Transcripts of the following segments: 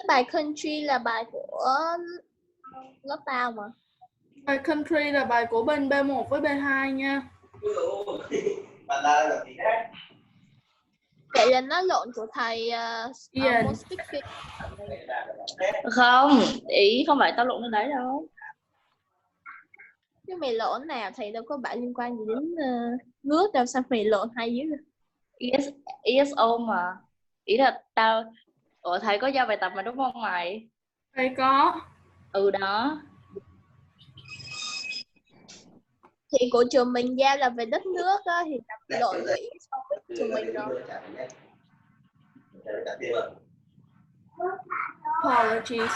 Bài country là bài của lớp tao mà. Bài country là bài của bên B1 với B2 nha. Vậy là nó lộn của thầy Không, ý không phải tao lộn cái đấy đâu. Chứ mày lộn nào, thầy đâu có bạn liên quan gì đến nước đâu, sao mày lộn hay dữ. ESO mà. Ý là tao thầy có giao bài tập mà đúng không mày? Thầy có. Ừ đó. Thì của trường mình giao là về đất nước đó, thì tập lộn với ESO với trường mình rồi. Apologies.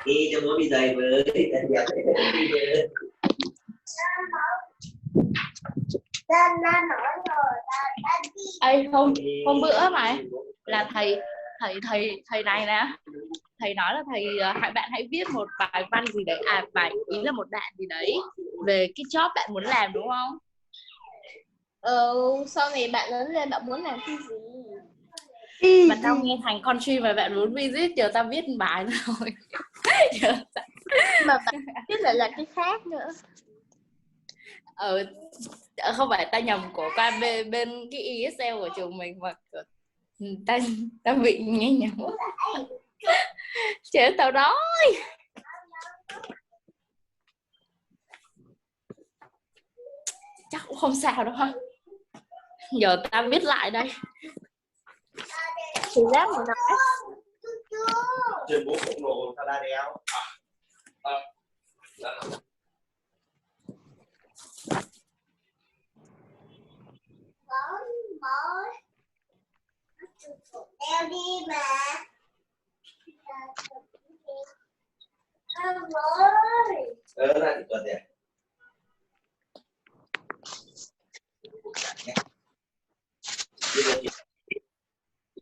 Đi cho mỗi đi giày với Ê, hôm bữa mày là thầy này nè, thầy nói là bạn hãy viết một bài văn gì đấy, bài ý là một đoạn gì đấy về cái job bạn muốn làm đúng không? Sau này bạn lớn lên bạn muốn làm cái gì? Mà tao nghe thành country và bạn muốn visit, giờ tao viết bài rồi. Mà bạn biết là cái khác nữa. Không phải tao nhầm của qua bên cái ESL của trường mình mà tao bị nghe nhầm. Chết tao đó. Chắc cũng không sao đâu ha. Giờ tao viết lại đây. Thì lát mà nói. Chơi bố khổng lồ tao ra đéo. Đeo đi mà. Ra thì tuần này.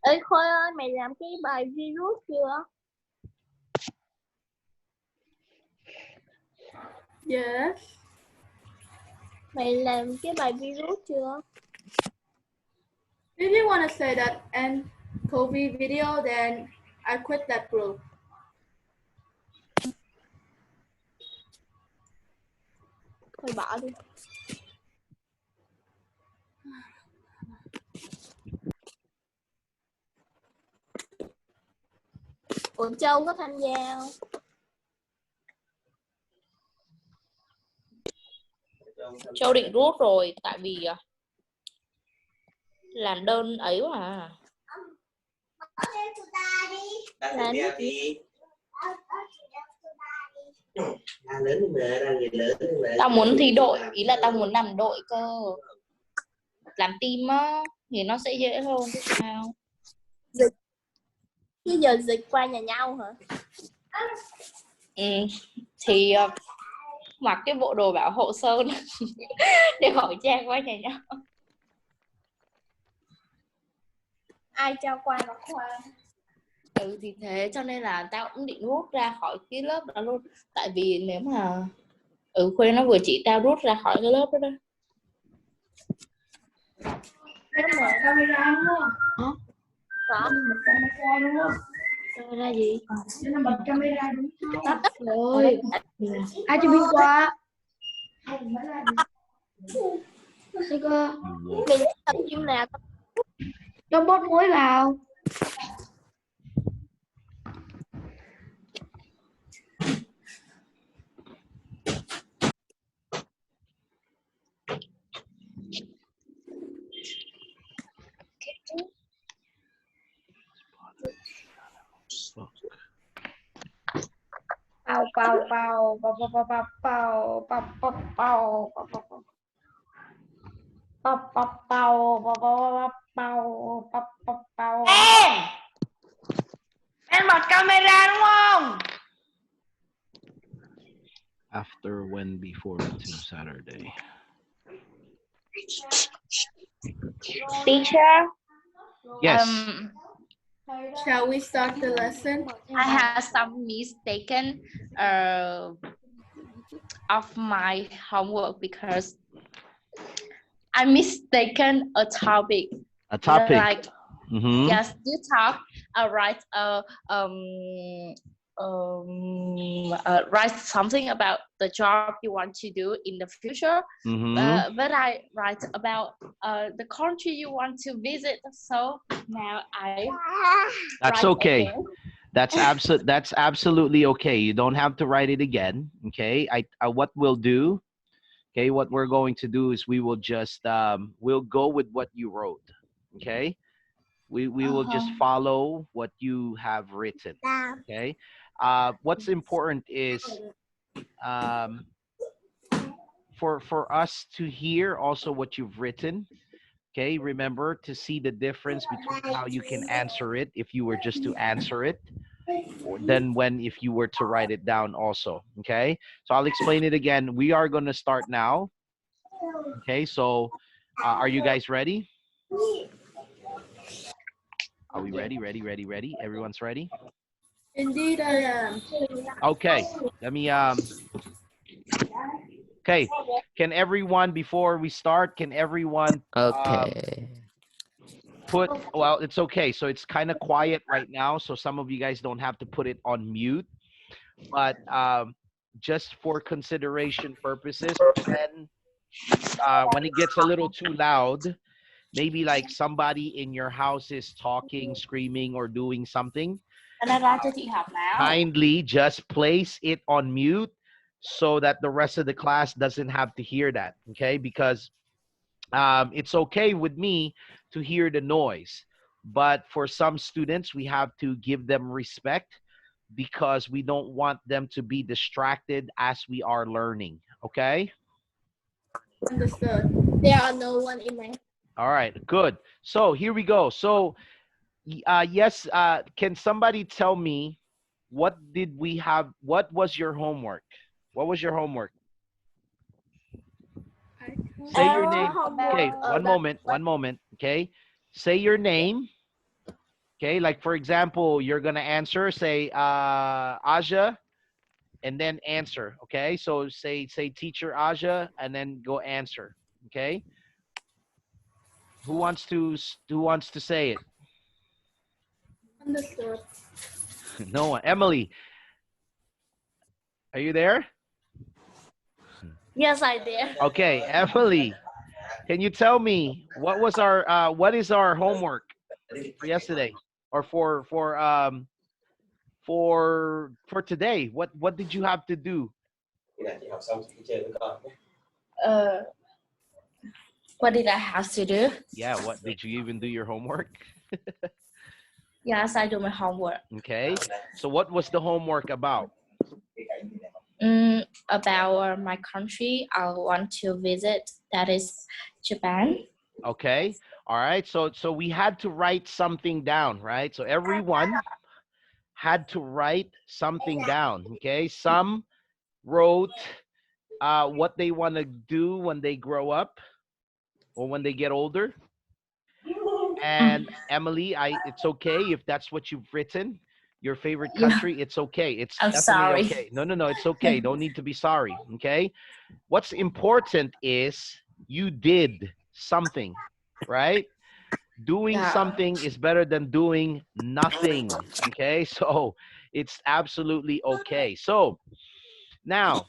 Ê Khôi ơi, mày làm cái bài virus chưa? Yes. Mày làm cái bài virus chưa? If you want to say that and COVID video, then I quit that group. Thôi bỏ đi. Ủa Châu có tham gia không? Châu định rút rồi tại vì làm đơn ấy mà. Làm đi. Lớn mà, ra người lớn mà. Tao muốn thi đội, ý là tao muốn làm đội cơ. Làm team á thì nó sẽ dễ hơn chứ sao. Dịch. Chứ giờ dịch qua nhà nhau hả? Thì mặc cái bộ đồ bảo hộ sơn để khẩu trang qua nhà nhau. Ai cho qua nó khoa. Thì thế cho nên là tao cũng định rút ra khỏi cái lớp đó luôn. Tại vì nếu mà Khuê nó vừa chỉ tao rút ra khỏi cái lớp đó đó. Đây là mở camera đúng không? Hả? Có. Mở camera đúng không? Camera gì? Đây là bật camera đúng không? Tắt rồi. Ai cho pin qua? Đây cơ. Mình tập chim nào? Cho bớt muối vào. Em bật camera đúng không? After when before to Saturday. Teacher. Yes. Shall we start the lesson? I have some mistaken of my homework because I mistaken a topic. A topic. Like, yes, you talk write something about the job you want to do in the future. But I write about the country you want to visit. So now I That's write okay. again. That's absolutely okay. You don't have to write it again. Okay. What we'll do, okay, what we're going to do is we will just we'll go with what you wrote. Okay. We will just follow what you have written. Okay. What's important is for us to hear also what you've written. Okay, remember to see the difference between how you can answer it if you were just to answer it, or then if you were to write it down also. Okay, so I'll explain it again. We are going to start now. Okay, so are you guys ready? Are we ready? Ready? Everyone's ready? Indeed, I am. Okay, let me okay, can everyone, before we start, can everyone put, well, it's okay, so it's kind of quiet right now, so some of you guys don't have to put it on mute, but just for consideration purposes, when it gets a little too loud, maybe like somebody in your house is talking, screaming, or doing something, kindly just place it on mute so that the rest of the class doesn't have to hear that. Okay, because it's okay with me to hear the noise, but for some students we have to give them respect because we don't want them to be distracted as we are learning. Okay, Understood. There are no one in my. all right, good. So here we go. So yes, can somebody tell me what was your homework? What was your homework? Say your name. Okay, one moment. Okay, say your name. Okay, like for example, you're gonna answer, say Aja, and then answer. Okay, so say teacher Aja, and then go answer. Okay, who wants to say it? Understood. No one. Emily, are you there? Yes, I did. Okay, Emily, can you tell me what is our homework for yesterday, or for today? What did you have to do? What did I have to do? Yeah, what did you even do your homework? Yes, I do my homework. Okay, so what was the homework about? About my country I want to visit, that is Japan. Okay, all right, so we had to write something down, right? So everyone had to write something down. Okay, some wrote what they want to do when they grow up or when they get older. And Emily, it's okay if that's what you've written. Your favorite country, it's okay. It's I'm definitely sorry. okay. No, it's okay. Don't need to be sorry. Okay. What's important is you did something, right? Doing something is better than doing nothing. Okay. So it's absolutely okay. So now,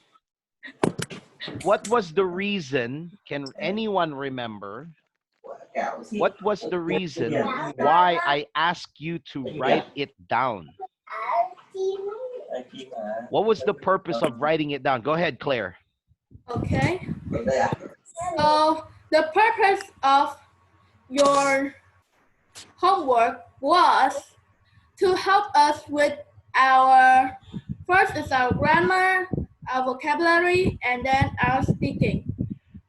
what was the reason? Can anyone remember? What was the reason why I asked you to write it down? What was the purpose of writing it down? Go ahead, Claire. Okay. So the purpose of your homework was to help us with first is our grammar, our vocabulary, and then our speaking.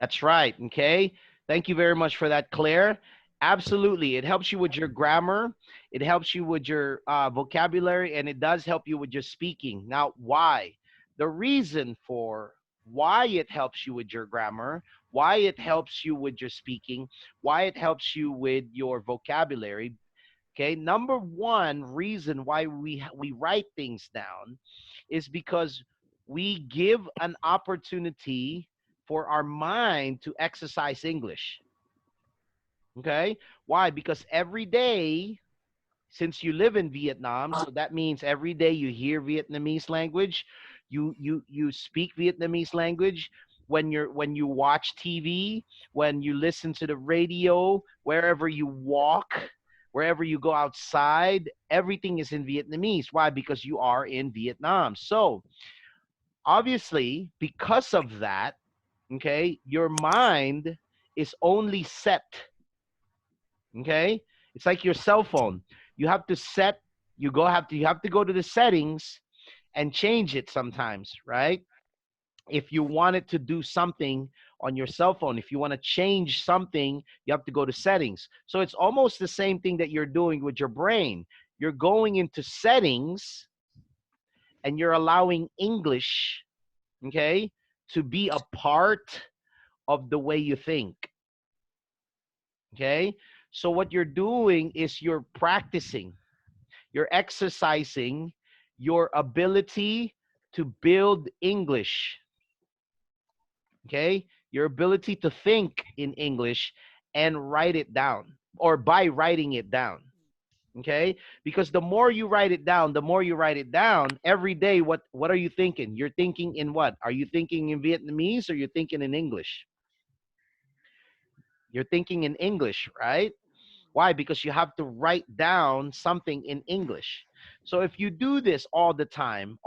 That's right. Okay. Thank you very much for that, Claire. Absolutely. It helps you with your grammar. It helps you with your vocabulary, and it does help you with your speaking. Now, why? The reason for why it helps you with your grammar, why it helps you with your speaking, why it helps you with your vocabulary. Okay, number one reason why we write things down is because we give an opportunity for our mind to exercise English. Okay, why? Because every day since you live in Vietnam, so that means every day you hear Vietnamese language, you speak Vietnamese language. When you watch TV, when you listen to the radio, wherever you walk, wherever you go outside, everything is in Vietnamese. Why? Because you are in Vietnam. So obviously, because of that, okay, your mind is only set. Okay, it's like your cell phone. You have to set. You have to go to the settings and change it sometimes, right? If you wanted to do something on your cell phone, if you want to change something, you have to go to settings. So it's almost the same thing that you're doing with your brain. You're going into settings and you're allowing English, okay, to be a part of the way you think. Okay, so what you're doing is you're practicing, you're exercising your ability to build English. Okay, your ability to think in English and write it down, or by writing it down. Okay, because the more you write it down, every day, what are you thinking? You're thinking in what? Are you thinking in Vietnamese or you're thinking in English? You're thinking in English, right? Why? Because you have to write down something in English. So if you do this all the time,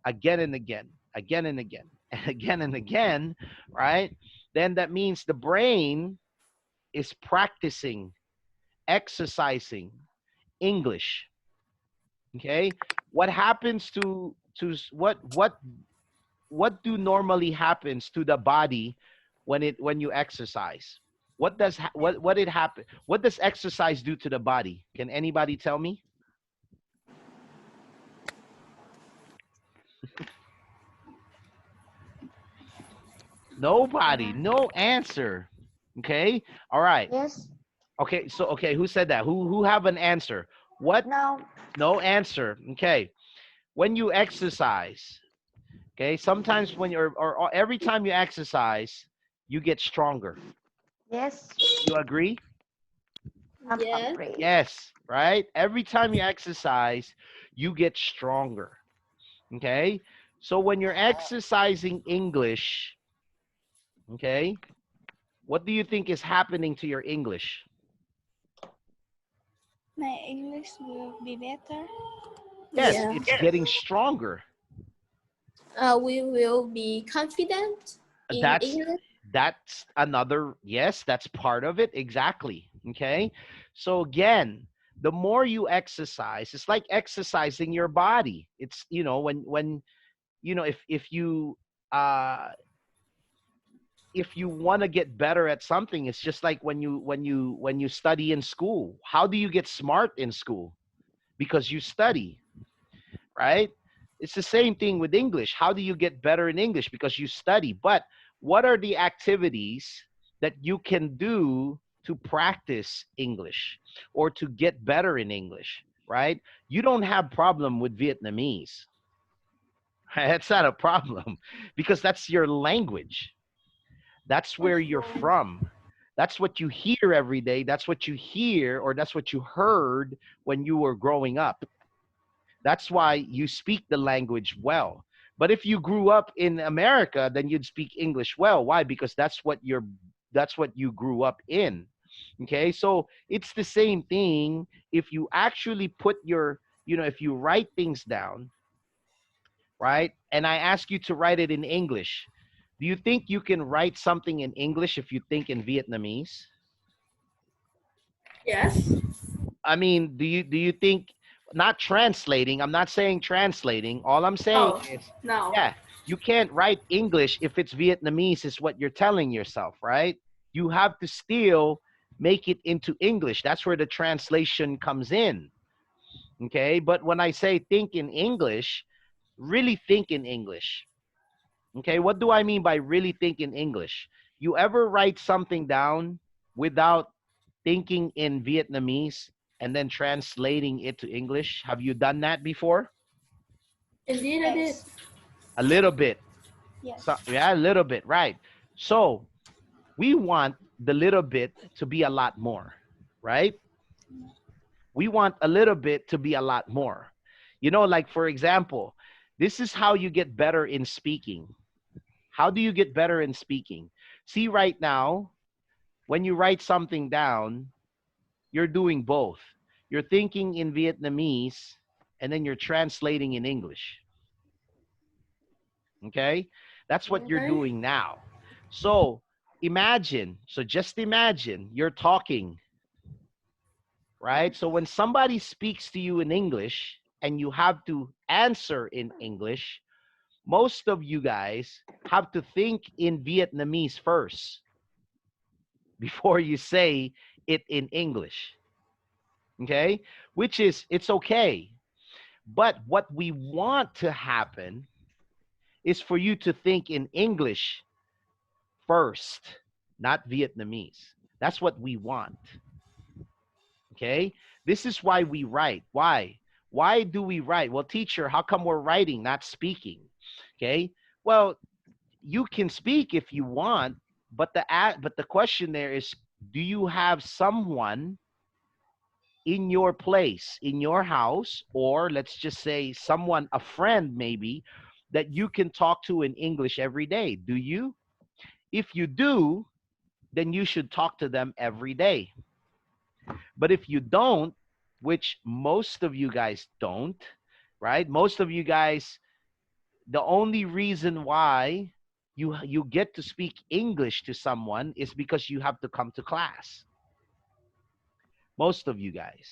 again and again, and again and again, right? Then that means the brain is practicing, exercising English. Okay? What happens to what do normally happens to the body when you exercise? What does exercise do to the body? Can anybody tell me? Nobody, no answer. Okay, all right. Yes. Okay, so okay, who said that? Who have an answer? What? No. No answer. Okay, when you exercise, okay, sometimes when you're or every time you exercise, you get stronger. Yes. You agree? Yes. Yes, right? Every time you exercise, you get stronger. Okay? So when you're exercising English, okay, what do you think is happening to your English? My English will be better. Yes, Yeah. it's getting stronger. We will be confident in English. That's another, yes, that's part of it. Exactly. Okay. So again, the more you exercise, it's like exercising your body. It's, you know, when, you know, if you want to get better at something, it's just like when you study in school. How do you get smart in school? Because you study, right? It's the same thing with English. How do you get better in English? Because you study. But what are the activities that you can do to practice English or to get better in English, right? You don't have problem with Vietnamese. That's not a problem because that's your language. That's where you're from. That's what you hear every day. That's what you hear, or that's what you heard when you were growing up. That's why you speak the language well. But if you grew up in America, then you'd speak English well. Why? Because that's what you grew up in. Okay? So it's the same thing if you actually put your, you know, if you write things down, right? And I ask you to write it in English. Do you think you can write something in English if you think in Vietnamese? Yes. I mean, do you think, not translating, I'm not saying translating. All I'm saying is, No. yeah, you can't write English if it's Vietnamese is what you're telling yourself, right? You have to still make it into English. That's where the translation comes in. Okay? But when I say think in English, really think in English. Okay? What do I mean by really think in English? You ever write something down without thinking in Vietnamese and then translating it to English? Have you done that before? Indeed, I did. A little bit. Yes. So, yeah, a little bit, right. So we want the little bit to be a lot more, right? We want a little bit to be a lot more. You know, like for example, this is how you get better in speaking. How do you get better in speaking? See, right now, when you write something down, you're doing both. You're thinking in Vietnamese and then you're translating in English. Okay? That's what you're doing now. So imagine, just imagine you're talking, right? So when somebody speaks to you in English and you have to answer in English, most of you guys have to think in Vietnamese first before you say it in English. Okay? Which is, it's okay. But what we want to happen is for you to think in English first, not Vietnamese. That's what we want. Okay? This is why we write. Why? Why do we write? Well, teacher, how come we're writing, not speaking? Okay? Well, you can speak if you want, but the question there is, do you have someone in your place, in your house, or let's just say someone, a friend maybe, that you can talk to in English every day? Do you? If you do, then you should talk to them every day. But if you don't, which most of you guys don't, right? Most of you guys, the only reason why you get to speak English to someone is because you have to come to class. Most of you guys.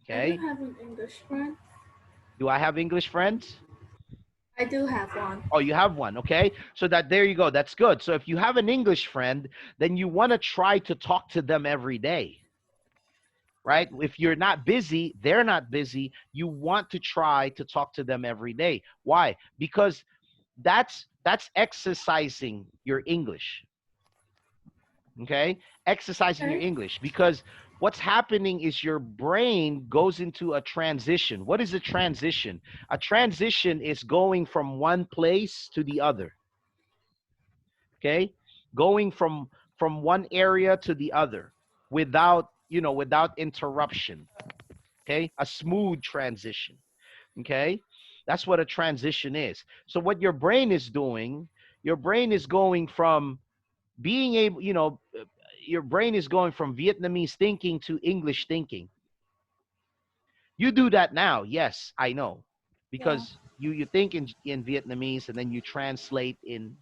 Okay? I do have an English friend. Do I have English friends? I do have one. Oh, you have one. Okay. So there you go. That's good. So if you have an English friend, then you want to try to talk to them every day. Right? If you're not busy, they're not busy, you want to try to talk to them every day. Why? Because that's exercising your English. Okay? Exercising your English. Because what's happening is your brain goes into a transition. What is a transition? A transition is going from one place to the other. Okay? Going from one area to the other without interruption. Okay? A smooth transition. Okay? That's what a transition is. So what your brain is doing, your brain is going from being able, your brain is going from Vietnamese thinking to English thinking. You do that now. Yes, I know. Because you think in Vietnamese and then you translate in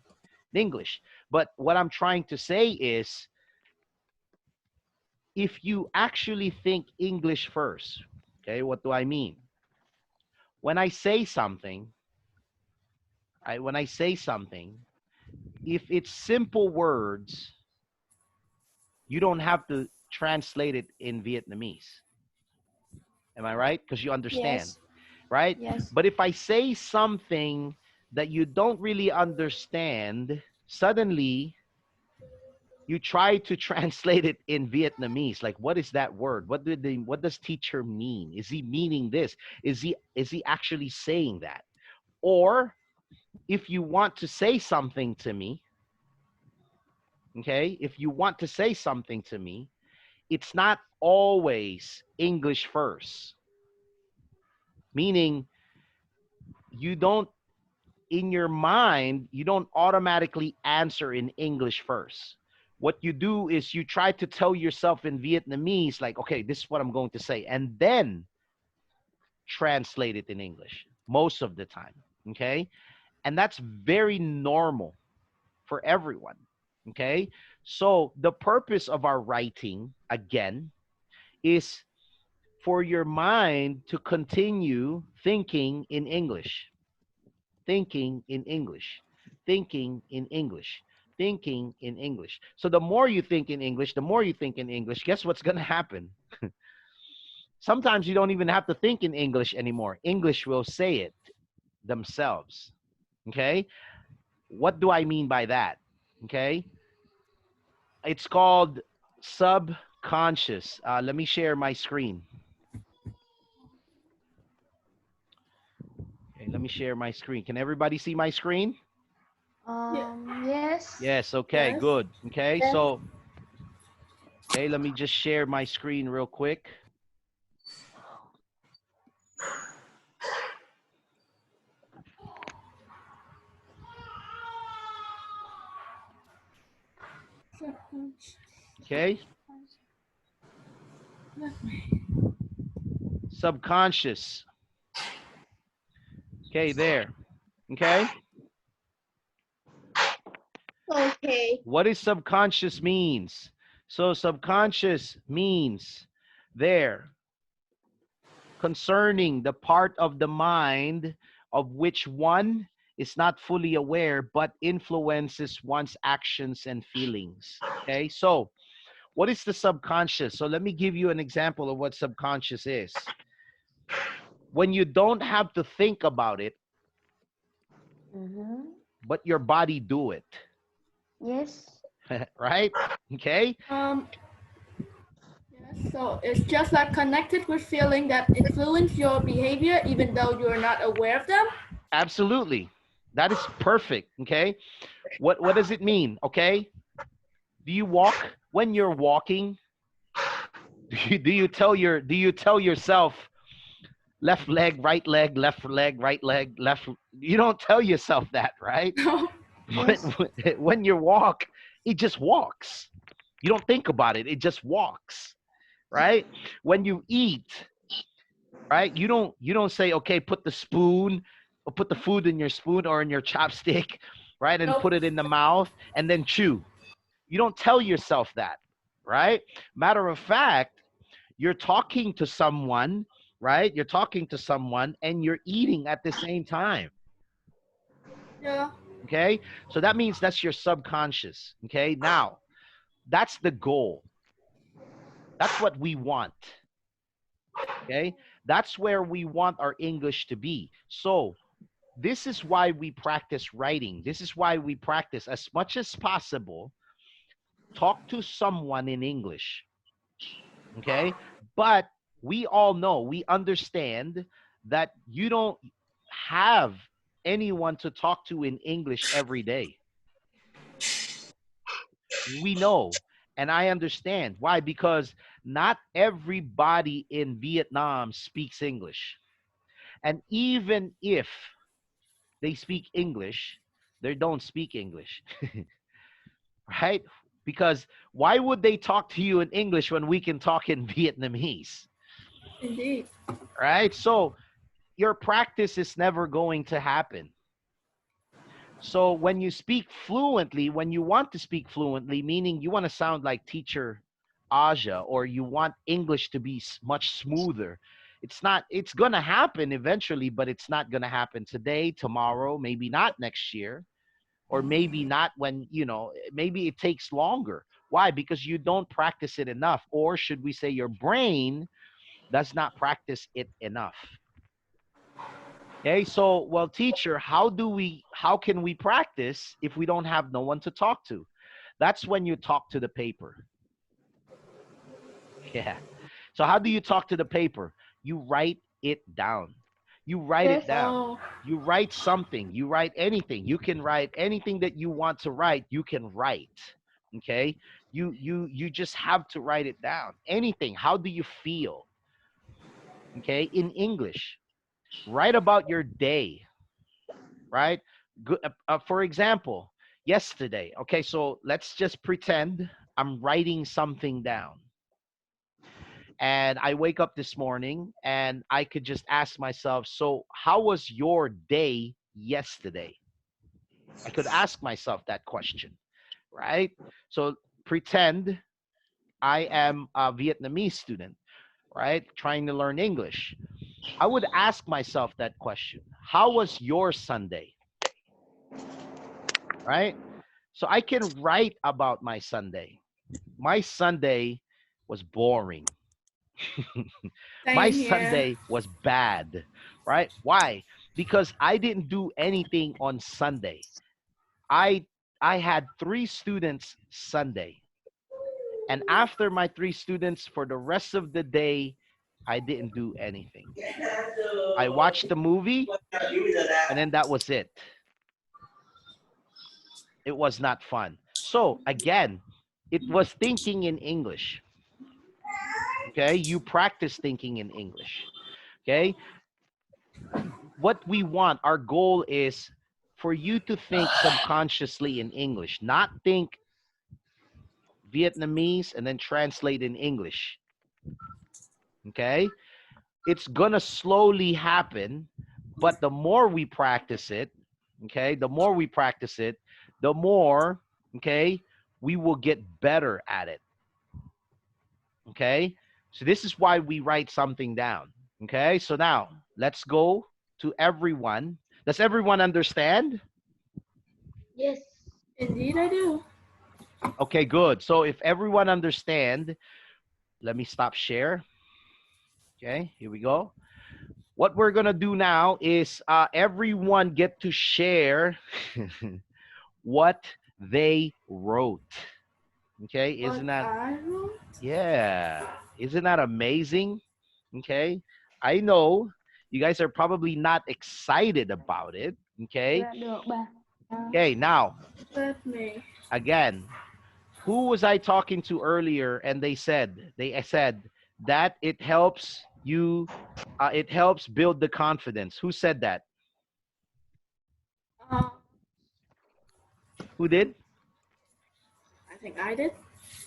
English. But what I'm trying to say is, if you actually think English first, okay, what do I mean? When I say something, if it's simple words, you don't have to translate it in Vietnamese. Am I right? Because you understand, Yes. right? Yes. But if I say something that you don't really understand, suddenly you try to translate it in Vietnamese. Like, what is that word? What does teacher mean? Is he meaning this? Is he actually saying that? Or if you want to say something to me, okay, if you want to say something to me, it's not always English first. Meaning, you don't, in your mind, you don't automatically answer in English first. What you do is you try to tell yourself in Vietnamese, like, okay, this is what I'm going to say, and then translate it in English most of the time, okay? And that's very normal for everyone, okay? So the purpose of our writing, again, is for your mind to continue thinking in English, thinking in English, thinking in English, thinking in English. So the more you think in English, the more you think in English, guess what's going to happen? Sometimes you don't even have to think in English anymore. English will say it themselves. Okay? What do I mean by that? Okay? It's called subconscious. Let me share my screen. Okay, let me share my screen. Can everybody see my screen? Yes. Yes, okay, Yes. good. Okay, Yes. so Okay, let me just share my screen real quick. Okay. Subconscious. Okay, there. Okay. Okay. What does subconscious means? So subconscious means there, concerning the part of the mind of which one is not fully aware but influences one's actions and feelings. Okay, so what is the subconscious? So let me give you an example of what subconscious is. When you don't have to think about it, but your body do it. Yes. Right? Okay. Yes, so it's just like connected with feeling that influence your behavior even though you're not aware of them. Absolutely. That is perfect. Okay. What does it mean? Okay. Do you walk? When you're walking, do you tell yourself left leg, right leg, left leg, right leg, left? You don't tell yourself that, right? Yes. When you walk, it just walks. You don't think about it. It just walks, right? When you eat, right? You don't say, okay, put the spoon or put the food in your spoon or in your chopstick, right? And put it in the mouth and then chew. You don't tell yourself that, right? Matter of fact, you're talking to someone, right? You're talking to someone and you're eating at the same time. Yeah. Okay. So that means that's your subconscious. Okay. Now, that's the goal. That's what we want. Okay. That's where we want our English to be. So this is why we practice writing. This is why we practice as much as possible. Talk to someone in English. Okay. But we all know, we understand that you don't have anyone to talk to in English every day. We know, and I understand why, because not everybody in Vietnam speaks English. And even if they speak English, they don't speak English. Right? Because why would they talk to you in English when we can talk in Vietnamese? Indeed. Right? So your practice is never going to happen. So when you speak fluently, when you want to speak fluently, meaning you want to sound like teacher Aja, or you want English to be much smoother, it's going to happen eventually, but it's not going to happen today, tomorrow, maybe not next year, or maybe not when, maybe it takes longer. Why? Because you don't practice it enough, or should we say your brain does not practice it enough. Okay, so, well, teacher, how can we practice if we don't have no one to talk to? That's when you talk to the paper. Yeah. So how do you talk to the paper? You write it down. You write it down. You write something. You write anything. You can write anything that you want to write. You can write. Okay. You just have to write it down. Anything. How do you feel? Okay. In English. Write about your day. Right. For example, yesterday. Okay. So let's just pretend I'm writing something down. And I wake up this morning and I could just ask myself, so how was your day yesterday? I could ask myself that question, right? So pretend I am a Vietnamese student, right? Trying to learn English. I would ask myself that question. How was your Sunday? Right? So I can write about my Sunday. My Sunday was boring. My Sunday was bad, right? Why? Because I didn't do anything on Sunday. I had 3 students Sunday. And after my 3 students, for the rest of the day, I didn't do anything. I watched the movie, and then that was it. It was not fun. So again, it was thinking in English. Okay, you practice thinking in English. Okay, what we want, our goal is for you to think subconsciously in English, not think Vietnamese and then translate in English. Okay, it's gonna slowly happen, but the more we practice it, okay, the more we practice it, the more, okay, we will get better at it. Okay, so this is why we write something down. Okay, so now let's go to everyone. Does everyone understand? Yes. Indeed, I do. Okay, good. So if everyone understand, let me stop share. Okay, here we go. What we're gonna do now is everyone get to share what they wrote. Okay, isn't that, I wrote? yeah, isn't that amazing? Okay, I know you guys are probably not excited about it. Okay, Dạ, được bà. okay, now Let me. again, who was I talking to earlier? And they said that it helps you, it helps build the confidence. Who said that? Who did? I think I did.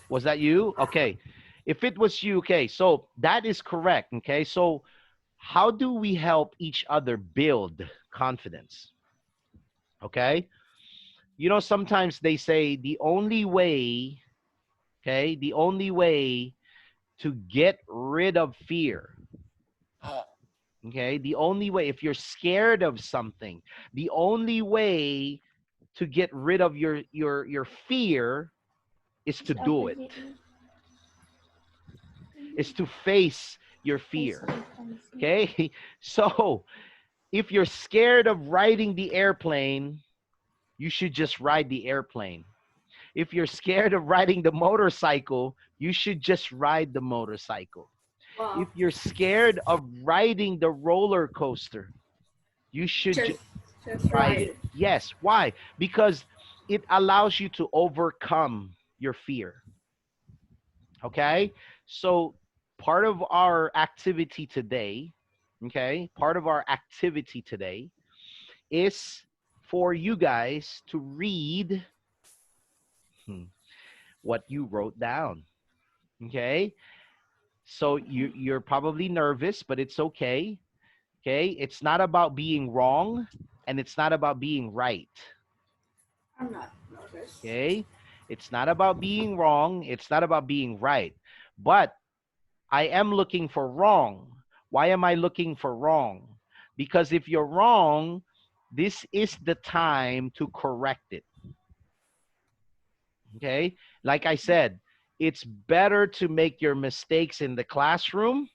Was that you? Okay. If it was you, okay, so that is correct. Okay, so how do we help each other build confidence? Okay, you know, sometimes they say the only way, okay, the only way to get rid of fear, okay, the only way, if you're scared of something, the only way to get rid of your fear is to do it, is to face your fear. Okay, so if you're scared of riding the airplane, you should just ride the airplane. If you're scared of riding the motorcycle, you should just ride the motorcycle. Wow. If you're scared of riding the roller coaster, you should Just ride it. Yes. Why? Because it allows you to overcome your fear. Okay? So part of our activity today, okay, part of our activity today is for you guys to read what you wrote down. Okay, so you're probably nervous, but it's okay. Okay, it's not about being wrong and it's not about being right. I'm not nervous. Okay, it's not about being wrong, it's not about being right, but I am looking for wrong. Why am I looking for wrong? Because if you're wrong, this is the time to correct it. Okay, like I said, it's better to make your mistakes in the classroom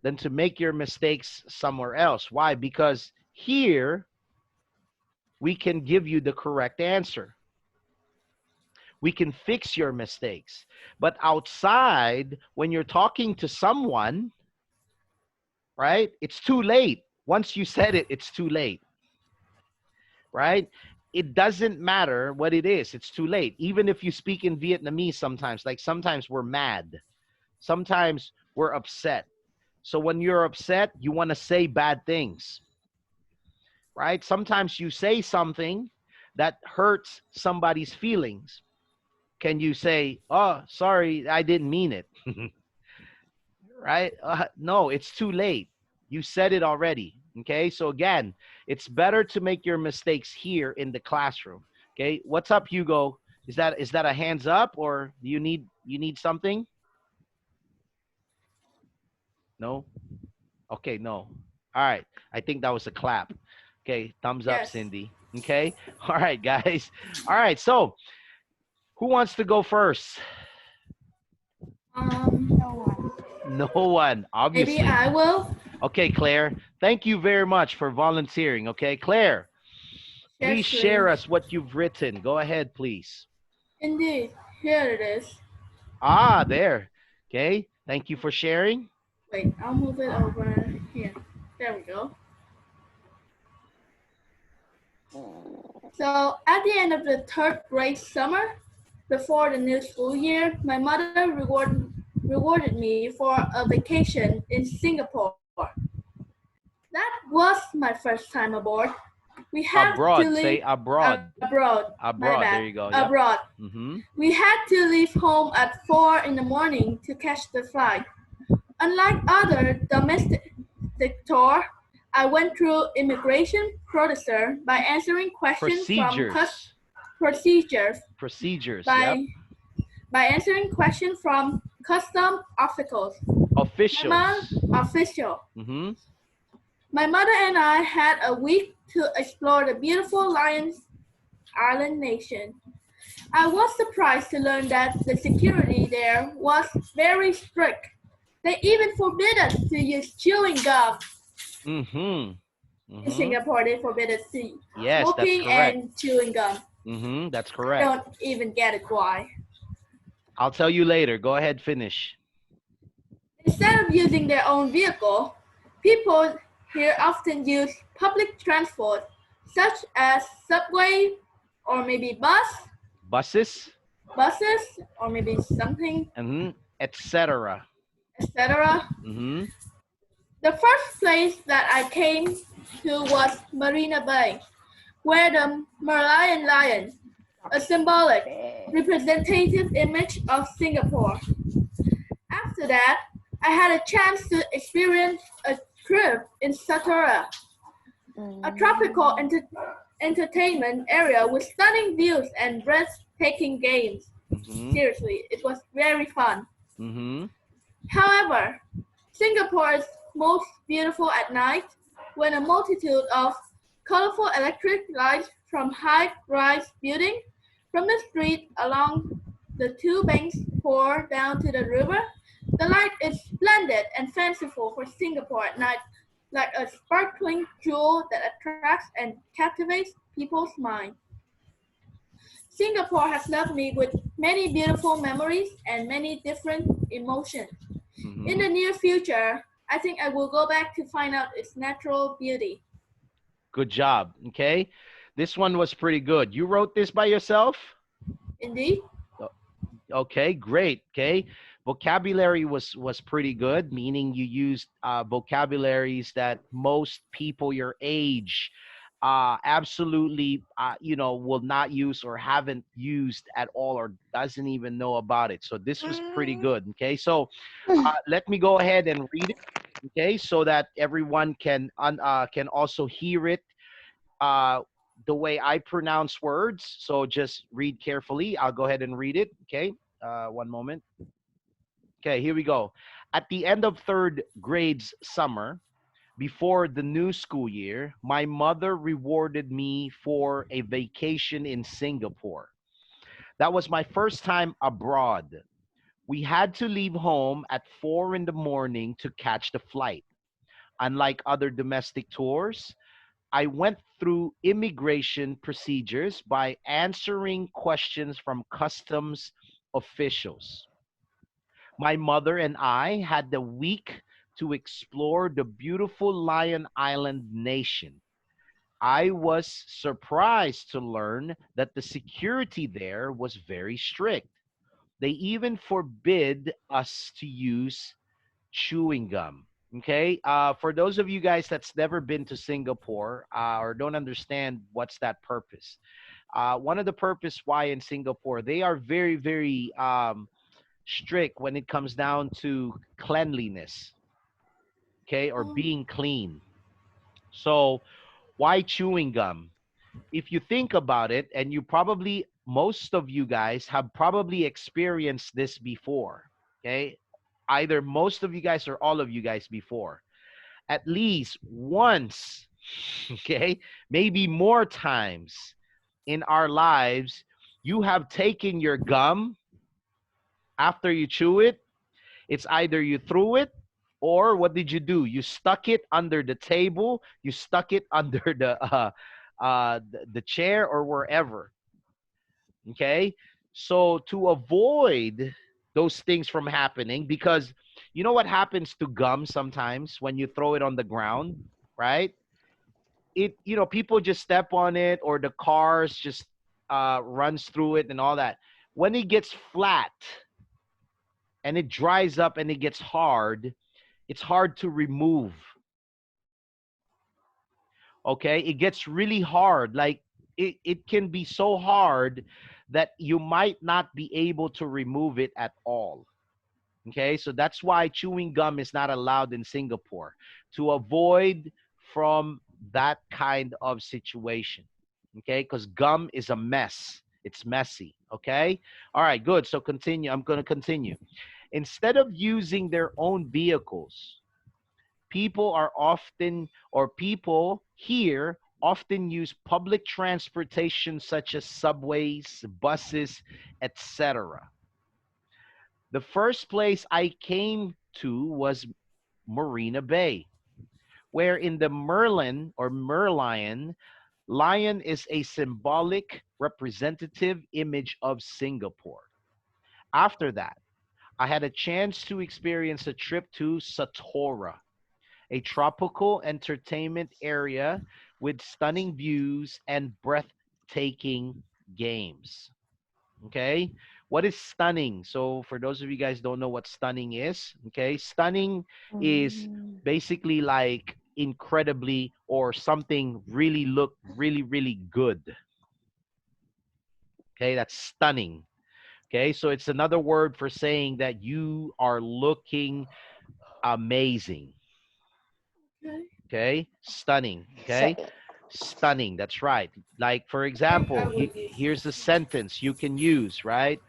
than to make your mistakes somewhere else. Why? Because here we can give you the correct answer. We can fix your mistakes. But outside, when you're talking to someone, right, it's too late. Once you said it, it's too late. Right? It doesn't matter what it is. It's too late. Even if you speak in Vietnamese sometimes, like sometimes we're mad. Sometimes we're upset. So when you're upset, you want to say bad things. Right? Sometimes you say something that hurts somebody's feelings. Can you say, oh, sorry, I didn't mean it? Right? No, it's too late. You said it already. Okay, so again, it's better to make your mistakes here in the classroom. Okay, what's up, Hugo? Is that a hands up, or do you need something? No? Okay, no. All right, I think that was a clap. Okay, thumbs up, Yes. Cindy. Okay, all right, guys. All right, so who wants to go first? No one. No one, obviously. Maybe I will. Okay, Claire, thank you very much for volunteering. Okay, Claire, please Yes, share please. us what you've written. Go ahead, please. Indeed. Here it is. Ah, there. Okay, thank you for sharing. Wait, I'll move it over here. There we go. So at the end of the third grade summer, before the new school year, my mother rewarded me for a vacation in Singapore. That was my first time aboard. We had Abroad. to leave Say abroad. abroad. My Abroad. bad. There you go. Yep. Abroad. Mm-hmm. We had to leave home at 4 in the morning to catch the flight. Unlike other domestic tour, I went through immigration procedure by answering questions Procedures. by Yep. by answering questions from custom officials. Official. Mm-hmm. My mother and I had a week to explore the beautiful Lions Island nation. I was surprised to learn that the security there was very strict. They even forbid us to use chewing gum. Mm-hmm. Mm-hmm. In Singapore, they forbid us to Yes, smoking that's correct. and chewing gum. Mm-hmm. That's I correct. don't even get it why. I'll tell you later. Go ahead, finish. Instead of using their own vehicle, people here often use public transport, such as subway or maybe Buses. or maybe something, Mm-hmm. Etc. etc. Mm-hmm. The first place that I came to was Marina Bay, where the Merlion lion, a symbolic representative image of Singapore. After that, I had a chance to experience a trip in Satora, a tropical entertainment area with stunning views and breathtaking games. Mm-hmm. Seriously, it was very fun. Mm-hmm. However, Singapore is most beautiful at night when a multitude of colorful electric lights from high-rise buildings from the street along the two banks pour down to the river. The light is splendid and fanciful for Singapore at night, like a sparkling jewel that attracts and captivates people's mind. Singapore has left me with many beautiful memories and many different emotions. Mm-hmm. In the near future, I think I will go back to find out its natural beauty. Good job. Okay. This one was pretty good. You wrote this by yourself? Indeed. Okay, great. Okay. Vocabulary was pretty good, meaning you used vocabularies that most people your age absolutely will not use or haven't used at all or doesn't even know about it. So this was pretty good. Okay, so let me go ahead and read it, okay, so that everyone can also hear it the way I pronounce words. So just read carefully. I'll go ahead and read it. Okay, one moment. Okay, here we go. At the end of third grade's summer, before the new school year, my mother rewarded me for a vacation in Singapore. That was my first time abroad. We had to leave home at 4 in the morning to catch the flight. Unlike other domestic tours, I went through immigration procedures by answering questions from customs officials. My mother and I had the week to explore the beautiful Lion Island nation. I was surprised to learn that the security there was very strict. They even forbid us to use chewing gum. Okay, for those of you guys that's never been to Singapore or don't understand what's that purpose, one of the purpose why in Singapore they are very, very strict when it comes down to cleanliness, okay, or being clean. So why chewing gum? If you think about it, and most of you guys have probably experienced this before, okay, either most of you guys or all of you guys before, at least once, okay, maybe more times in our lives, you have taken your gum. After you chew it, it's either you threw it or what did you do? You stuck it under the table, you stuck it under the chair or wherever. Okay, so to avoid those things from happening, because you know what happens to gum sometimes when you throw it on the ground, right? People just step on it or the cars just runs through it and all that. When it gets flat, and it dries up and it gets hard, it's hard to remove. Okay, it gets really hard. Like it can be so hard that you might not be able to remove it at all. Okay, so that's why chewing gum is not allowed in Singapore, to avoid from that kind of situation. Okay, because gum is a mess. It's messy. Okay, all right, good. So continue. I'm going to continue. Instead of using their own vehicles, people here often use public transportation such as subways, buses, etc. The first place I came to was Marina Bay, where in the Merlion, lion is a symbolic representative image of Singapore. After that, I had a chance to experience a trip to Satora, a tropical entertainment area with stunning views and breathtaking games. Okay, what is stunning? So for those of you guys don't know what stunning is, okay, stunning is basically like incredibly, or something really look really good. Okay, that's stunning. Okay, so it's another word for saying that you are looking amazing. Okay, stunning. Okay, stunning. That's right. Like, for example, here's a sentence you can use, right?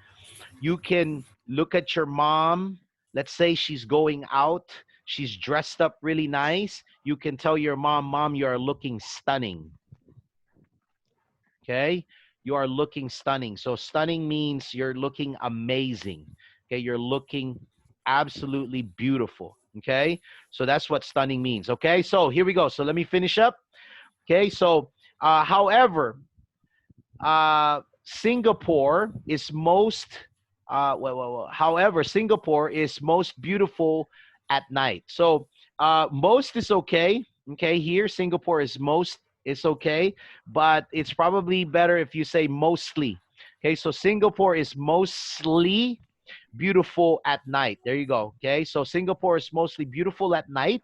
You can look at your mom. Let's say she's going out. She's dressed up really nice. You can tell your mom, Mom, you are looking stunning. Okay, you are looking stunning. So stunning means you're looking amazing. Okay, you're looking absolutely beautiful. Okay, so that's what stunning means. Okay, so here we go. So let me finish up. Okay, so however, Singapore is most however, Singapore is most beautiful at night. So most is okay. Okay, here Singapore is most, it's okay, but it's probably better if you say mostly. Okay, so Singapore is mostly beautiful at night. There you go. Okay, so Singapore is mostly beautiful at night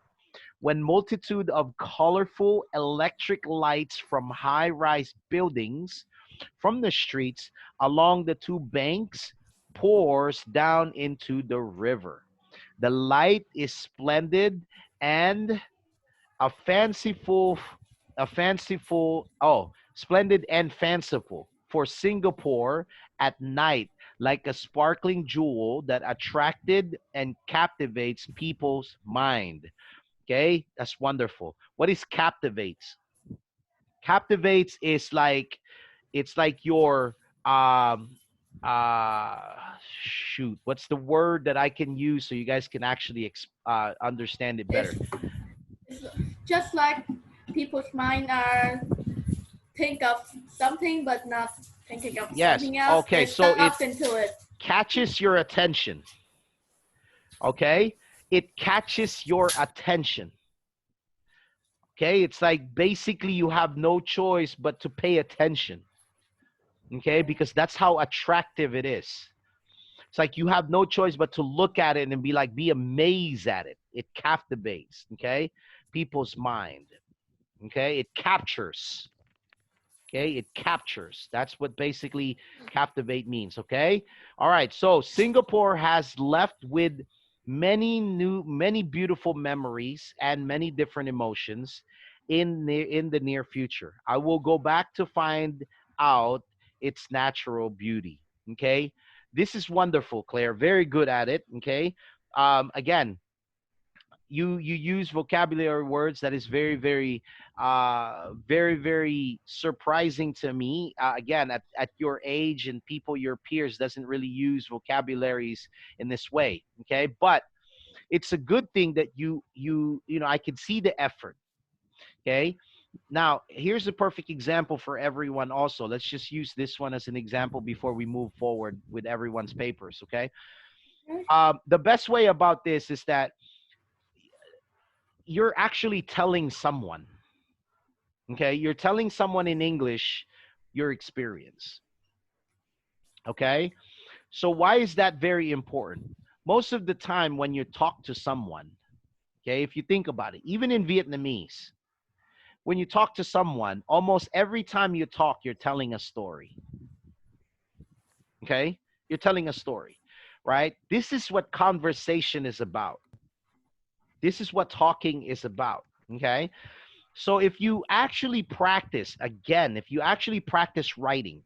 when multitude of colorful electric lights from high-rise buildings from the streets along the two banks pours down into the river. The light is splendid and splendid and fanciful for Singapore at night, like a sparkling jewel that attracted and captivates people's mind. Okay, that's wonderful. What is captivates? Captivates is like, it's like your shoot, what's the word that I can use so you guys can actually understand it better? It's just like people's mind are think of something but not thinking of something else. Okay, so it catches your attention. Okay, it catches your attention. Okay, it's like basically you have no choice but to pay attention. Okay, because that's how attractive it is. It's like you have no choice but to look at it and be amazed at it. It captivates, okay, people's mind. Okay, it captures. Okay, it captures. That's what basically captivate means. Okay, all right. So Singapore has left with many beautiful memories and many different emotions in the near future. I will go back to find out its natural beauty. Okay, this is wonderful, Claire. Very good at it. Okay, again, you use vocabulary words that is very surprising to me. Again, at your age and people your peers doesn't really use vocabularies in this way. Okay, but it's a good thing that you know, I can see the effort. Okay, now here's a perfect example for everyone also. Let's just use this one as an example before we move forward with everyone's papers. Okay, the best way about this is that you're actually telling someone. Okay, you're telling someone in English your experience. Okay, so why is that very important? most of the time when you talk to someone, okay, if you think about it, even in Vietnamese, when you talk to someone, almost every time you talk, you're telling a story. Okay? You're telling a story, right? This is what conversation is about. This is what talking is about. Okay? So if you actually practice, again, if you actually practice writing,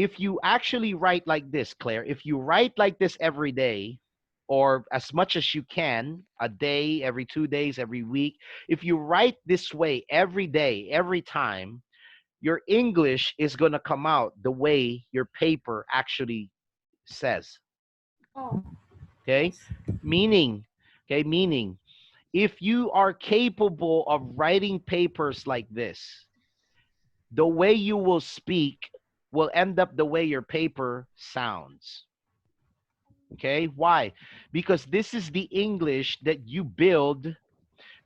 if you actually write like this, Claire, if you write like this every day, or as much as you can, a day, every 2 days, every week, if you write this way every day, every time, your English is going to come out the way your paper actually says. Oh. Okay? Meaning, if you are capable of writing papers like this, the way you will speak will end up the way your paper sounds. Okay, why? Because this is the English that you build.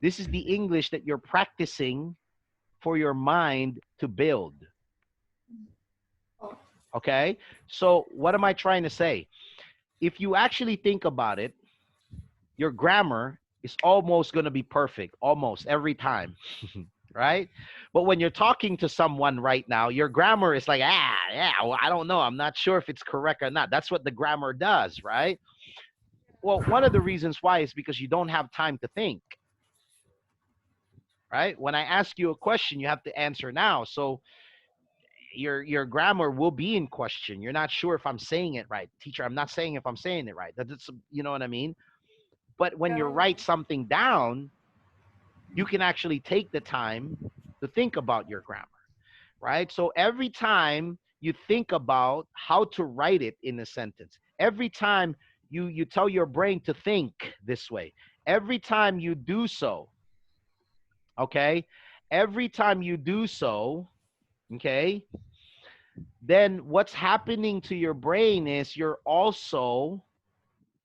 This is the English that you're practicing for your mind to build. Okay, so what am I trying to say? If you actually think about it, your grammar is almost going to be perfect, almost every time, right? But when you're talking to someone right now, your grammar is like, well, I don't know. I'm not sure if it's correct or not. That's what the grammar does, right? Well, one of the reasons why is because you don't have time to think, right? When I ask you a question, you have to answer now. So your grammar will be in question. You're not sure if I'm saying it right. Teacher, I'm not saying if I'm saying it right. That's, you know what I mean? But when you write something down, you can actually take the time to think about your grammar, right? So every time you think about how to write it in a sentence, every time you tell your brain to think this way, every time you do so, okay, every time you do so, okay, then what's happening to your brain is you're also,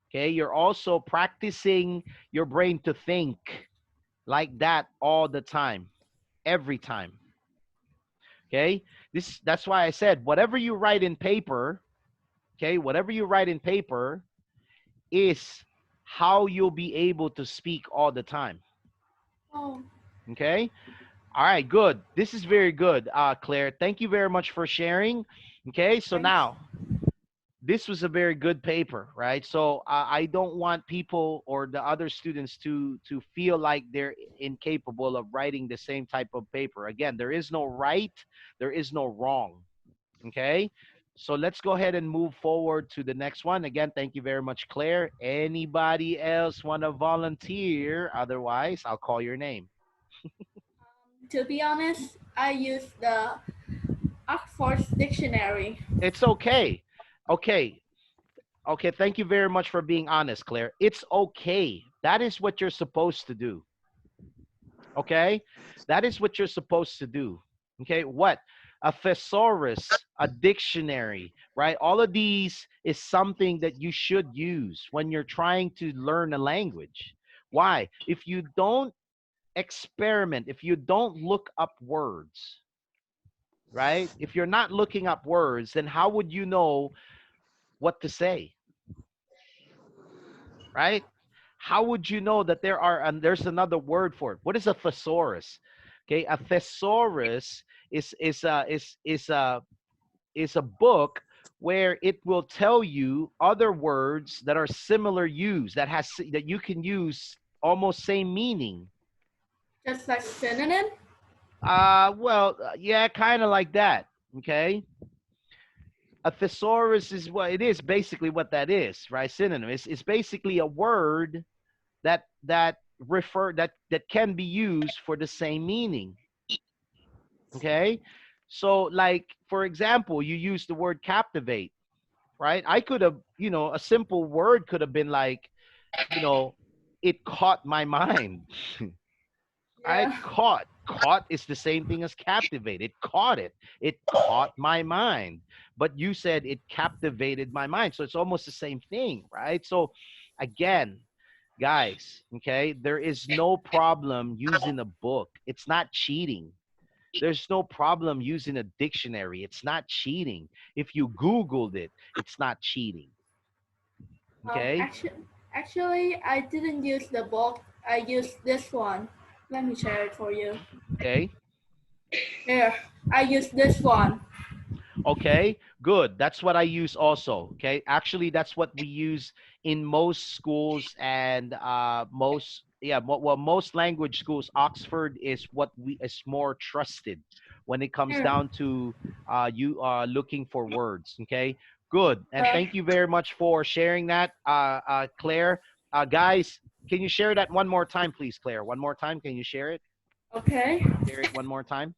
okay, you're also practicing your brain to think like that all the time, every time. Okay, that's why I said whatever you write in paper, okay, whatever you write in paper is how you'll be able to speak all the time. Oh. Okay, all right, good. This is very good, Claire. Thank you very much for sharing. Okay, so now this was a very good paper, right? So I don't want people or the other students to feel like they're incapable of writing the same type of paper. Again, there is no right, there is no wrong. Okay, so let's go ahead and move forward to the next one. Again, thank you very much, Claire. Anybody else want to volunteer? Otherwise, I'll call your name. To be honest, I use the Oxford Dictionary. It's okay. Okay. Okay, thank you very much for being honest, Claire. It's okay. That is what you're supposed to do. Okay? That is what you're supposed to do. Okay? What? A thesaurus, a dictionary, right? All of these is something that you should use when you're trying to learn a language. Why? If you don't experiment, if you don't look up words, right? If you're not looking up words, then how would you know what to say? Right? How would you know that there are, and there's another word for it. What is a thesaurus? Okay, a thesaurus is a book where it will tell you other words that are similar use, that you can use almost same meaning. Just like synonym? Well, yeah, kind of like that. Okay. A thesaurus is what it is, basically what that is, right? Synonym. It's basically a word that can be used for the same meaning. Okay. So like, for example, you use the word captivate, right? I could have, a simple word could have been like, it caught my mind. Right? Caught is the same thing as captivate. It caught my mind, but you said it captivated my mind, so it's almost the same thing, right? So again, guys, okay, there is no problem using a book. It's not cheating. There's no problem using a dictionary. It's not cheating. If you Googled it, it's not cheating. Okay. Actually, I didn't use the book. I used this one. Let me share it for you. Okay. Here, I used this one. Okay, good. That's what I use also. Okay, actually, that's what we use in most schools and most most language schools. Oxford is what we is more trusted when it comes Here. down to you looking for words. Okay, good. And thank you very much for sharing that, Claire. Guys, can you share that one more time, please, Claire? One more time. Can you share it? Okay. Share it one more time.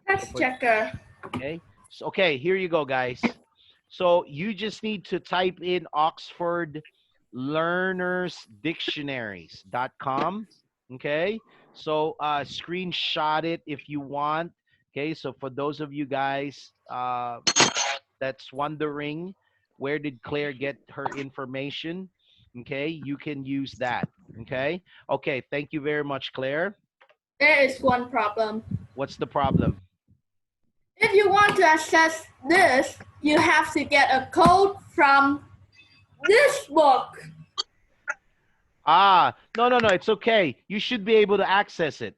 Let's checker. Okay. So, okay, here you go, guys. So you just need to type in Oxford Learners Dictionaries.com. Okay. So screenshot it if you want. Okay. So for those of you guys that's wondering where did Claire get her information, okay, you can use that. Okay. Okay. Thank you very much, Claire. There is one problem. What's the problem? If you want to access this, you have to get a code from this book. No, it's okay. You should be able to access it.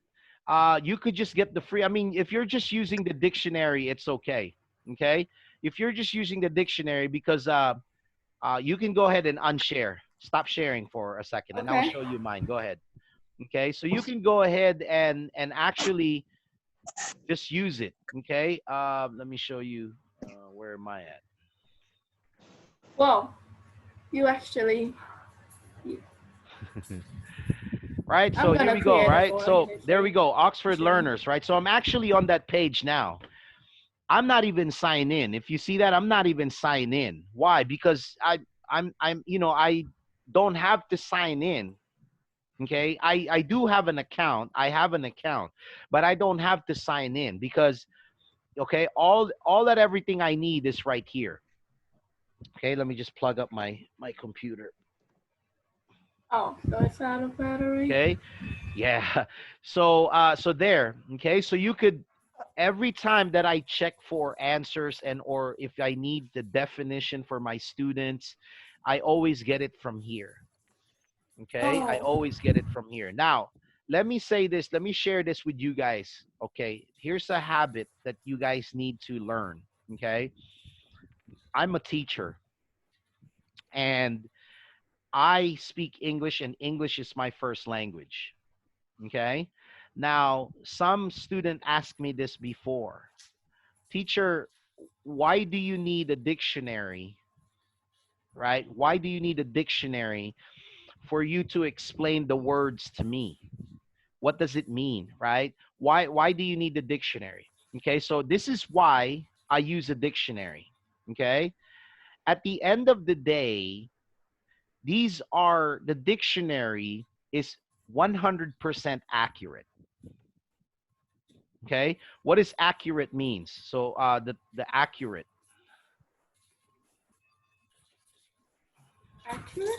You could just get the free. I mean, if you're just using the dictionary, it's okay. Okay. If you're just using the dictionary, because you can go ahead and unshare. Stop sharing for a second, and I'll show you mine. Go ahead. Okay. So you can go ahead and actually just use it. Okay. Let me show you. Where am I at? Well, you actually. Right. So here we go. Right. So there we go. Oxford Learners. Right. So I'm actually on that page now. I'm not even signed in. If you see that, I'm not even signed in. Why? Because I'm you know, I don't have to sign in. Okay. I do have an account. I have an account, but I don't have to sign in because, okay, all that everything I need is right here. Okay. Let me just plug up my computer. Oh, so it's out of battery. Okay. Yeah. So so there. Okay. So you could, every time that I check for answers and or if I need the definition for my students, I always get it from here. Okay. I always get it from here. Now, let me say this. Let me share this with you guys. Okay. Here's a habit that you guys need to learn. Okay. I'm a teacher and I speak English, and English is my first language. Okay. Now, some student asked me this before. Teacher, why do you need a dictionary? Right? Why do you need a dictionary for you to explain the words to me? What does it mean? Right? Why do you need the dictionary? Okay. So this is why I use a dictionary. Okay. At the end of the day, the dictionary is 100% accurate. Okay. What does accurate means? So the accurate. Accurate?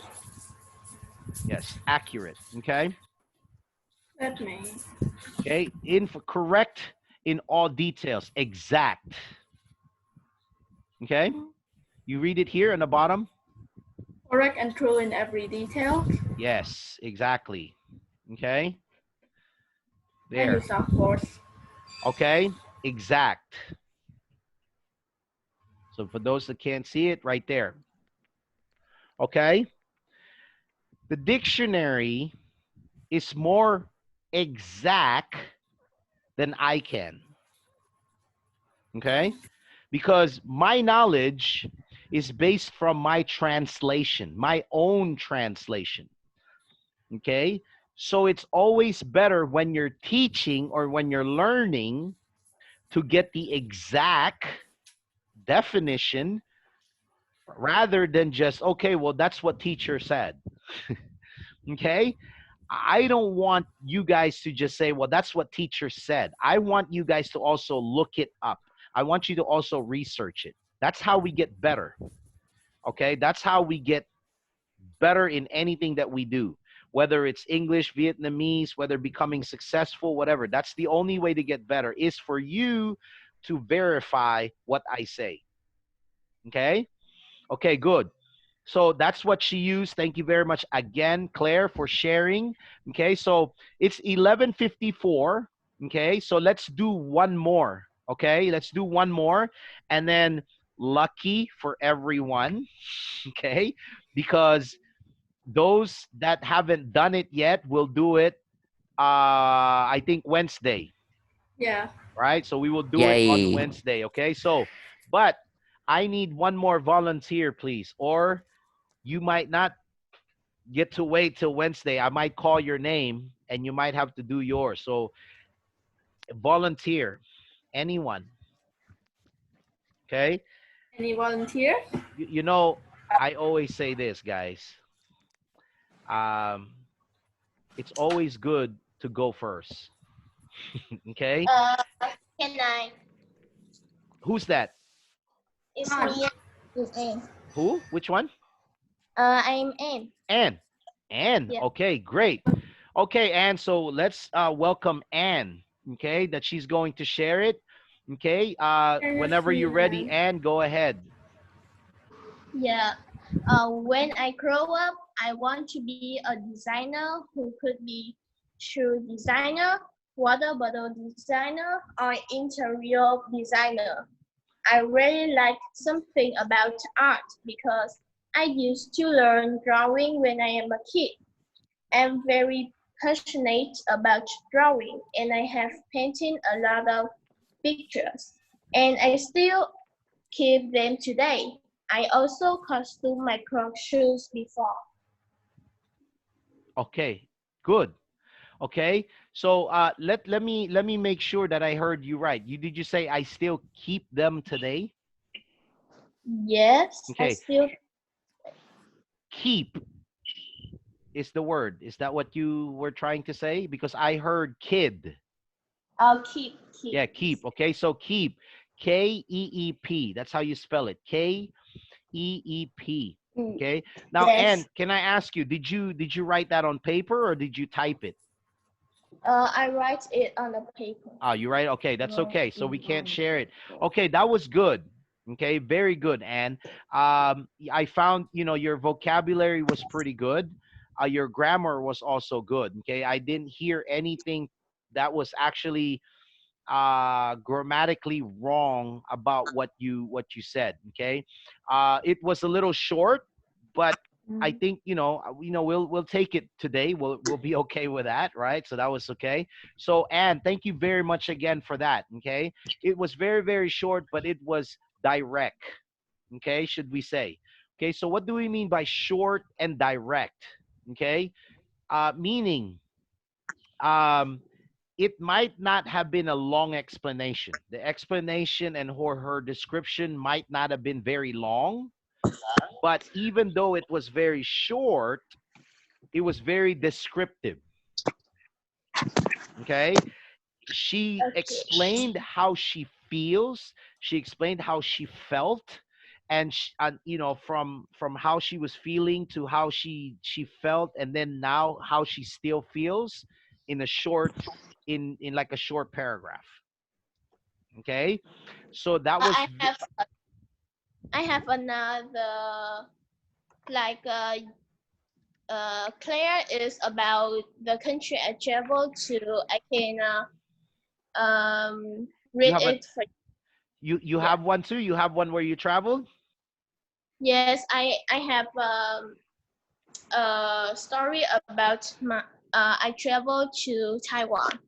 Yes, accurate. Okay. That means. Okay. Correct in all details. Exact. Okay. You read it here in the bottom. Correct and true in every detail. Yes, exactly. Okay. There. And use of course. Okay. Exact. So for those that can't see it, right there. Okay. The dictionary is more exact than I can. Okay. Because my knowledge is based from my translation, my own translation. Okay. So it's always better when you're teaching or when you're learning to get the exact definition rather than just, okay, well, that's what teacher said. Okay. I don't want you guys to just say, well, that's what teacher said. I want you guys to also look it up. I want you to also research it. That's how we get better. Okay. That's how we get better in anything that we do, whether it's English, Vietnamese, whether becoming successful, whatever. That's the only way to get better is for you to verify what I say. Okay. Okay, good. So that's what she used. Thank you very much again, Claire, for sharing. Okay, so it's 11:54. Okay, so let's do one more. Okay, let's do one more. And then lucky for everyone. Okay, because those that haven't done it yet will do it, I think Wednesday. Yeah. Right? So we will do it on Wednesday. Okay, so, but I need one more volunteer, please. Or you might not get to wait till Wednesday. I might call your name and you might have to do yours. So volunteer, anyone. Okay. Any volunteer? You know, I always say this, guys. It's always good to go first. Okay. Can I? Who's that? It's me. It's Anne. Who? Which one? I'm Anne. Anne. Yeah. Okay, great. Okay, Anne. So let's welcome Anne. Okay, that she's going to share it. Okay. Whenever you're ready, Anne, go ahead. Yeah. When I grow up, I want to be a designer who could be shoe designer, water bottle designer, or interior designer. I really like something about art because I used to learn drawing when I am a kid. I'm very passionate about drawing and I have painted a lot of pictures and I still keep them today. I also costume my Croc shoes before. Okay, good. Okay, so let me make sure that I heard you right. Did you say I still keep them today? Yes, Okay. I still Keep is the word. Is that what you were trying to say? Because I heard kid. I'll keep. Yeah, keep. Okay, so keep. K-E-E-P. That's how you spell it. K-E-E-P. Okay. Now, Yes. Anne, can I ask you, did you write that on paper or did you type it? I write it on the paper. Oh, you write? Okay, that's okay. So we can't share it. Okay, that was good. Okay, very good, Anne. I found, you know, your vocabulary was pretty good. Your grammar was also good. Okay, I didn't hear anything that was actually grammatically wrong about what you said. Okay, it was a little short, but I think we'll take it today. We'll be okay with that, right? So that was okay. So Anne, thank you very much again for that. Okay, it was very, very short, but it was direct. Okay, should we say? Okay, so what do we mean by short and direct? Okay, meaning it might not have been a long explanation. The explanation and her description might not have been very long, but even though it was very short, it was very descriptive. Okay? She explained how she feels. She explained how she felt. And from how she was feeling to how she felt, and then now how she still feels in a short, in like a short paragraph. Okay, so that was. I have another, like Claire is about the country I traveled to. I can read it for you. Have one too. You have one where you traveled. Yes, I have a story about my. I traveled to Taiwan.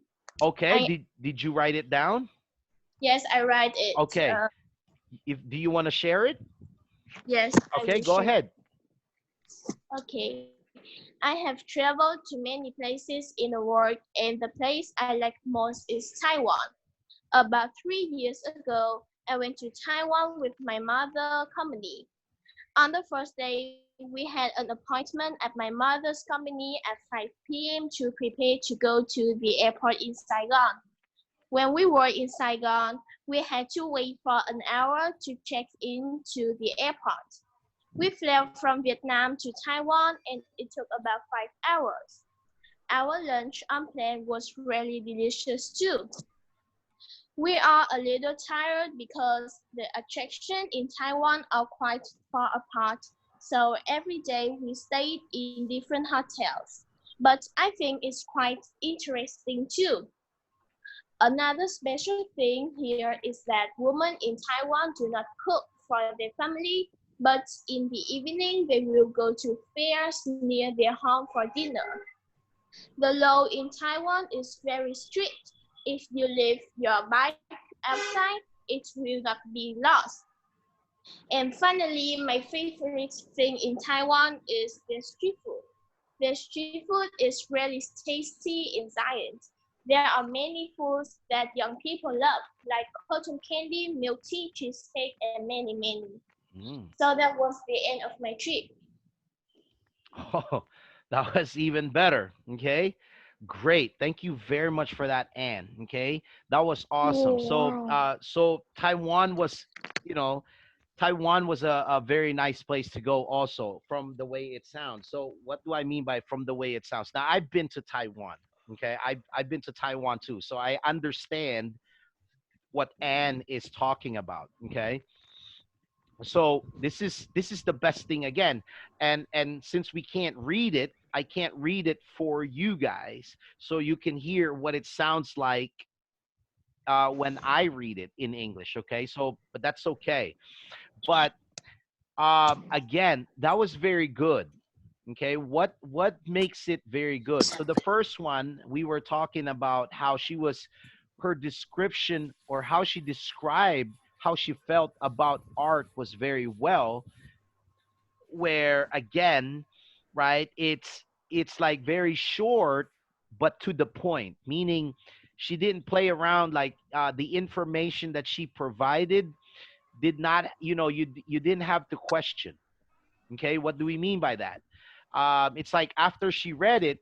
Okay. Did you write it down? Yes, I write it. Okay. Do you want to share it? Yes. Okay, go ahead. Okay. I have traveled to many places in the world, and the place I like most is Taiwan. About 3 years ago, I went to Taiwan with my mother's company. On the first day, we had an appointment at my mother's company at 5 p.m. to prepare to go to the airport in Saigon. When we were in Saigon, we had to wait for an hour to check into the airport. We flew from Vietnam to Taiwan and it took about 5 hours. Our lunch on plane was really delicious too. We are a little tired because the attractions in Taiwan are quite far apart So every day we stayed in different hotels. But I think it's quite interesting too. Another special thing here is that women in Taiwan do not cook for their family, but in the evening they will go to fairs near their home for dinner. The law in Taiwan is very strict. If you leave your bike outside, it will not be lost. And finally, my favorite thing in Taiwan is the street food. The street food is really tasty and giant. There are many foods that young people love, like cotton candy, milk tea, cheesecake, and many, many. So that was the end of my trip. Oh, that was even better. Okay. Great. Thank you very much for that, Anne. Okay. That was awesome. So Taiwan was, you know, Taiwan was a very nice place to go also from the way it sounds. So what do I mean by from the way it sounds? Now I've been to Taiwan. Okay. I've been to Taiwan too. So I understand what Anne is talking about. Okay. So this is the best thing again. And since we can't read it, I can't read it for you guys. So you can hear what it sounds like when I read it in English. Okay. So, but that's okay. But again, that was very good. Okay, what makes it very good? So the first one, we were talking about how her description, or how she described how she felt about art was very well, where again, right, it's like very short but to the point, meaning she didn't play around. Like the information that she provided did not, you didn't have to question. Okay, what do we mean by that? It's like after she read it,